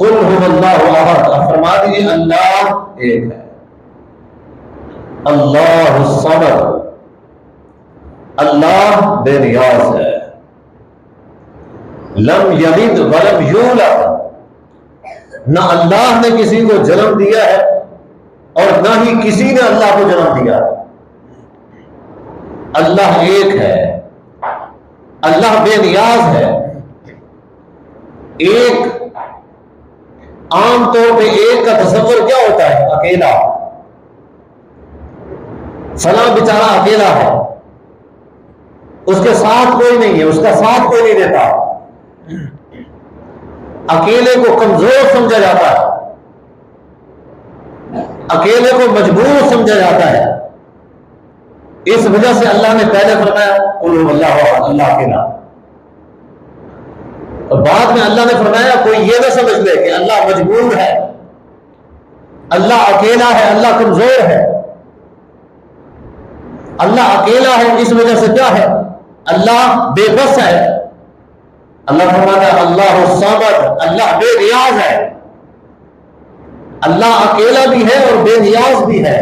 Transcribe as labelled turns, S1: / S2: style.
S1: قل هو اللہ احد، فرما دیجیے اللہ ایک ہے، اللہ الصمد، اللہ بے نیاز ہے، لم یلد ولم یولد، نہ اللہ نے کسی کو جنم دیا ہے اور نہ ہی کسی نے اللہ کو جنم دیا ہے، اللہ ایک ہے، اللہ بے نیاز ہے۔ ایک عام طور پہ ایک کا تصور کیا ہوتا ہے؟ اکیلا، فلاں بیچارہ اکیلا ہے، اس کے ساتھ کوئی نہیں ہے، اس کا ساتھ کوئی نہیں دیتا، اکیلے کو کمزور سمجھا جاتا ہے، اکیلے کو مجبور سمجھا جاتا ہے۔ اس وجہ سے اللہ نے پہلے فرمایا قل هو اللہ احد، اللہ اکیلا، اور بعد میں اللہ نے فرمایا کوئی یہ نہ سمجھ لے کہ اللہ مجبور ہے، اللہ اکیلا ہے، اللہ کمزور ہے۔ اللہ اکیلا ہے اس وجہ سے کیا ہے؟ اللہ بے بس ہے۔ اللہ فرماتا ہے اللہ الصمد، اللہ بے نیاز ہے، اللہ اکیلا بھی ہے اور بے نیاز بھی ہے۔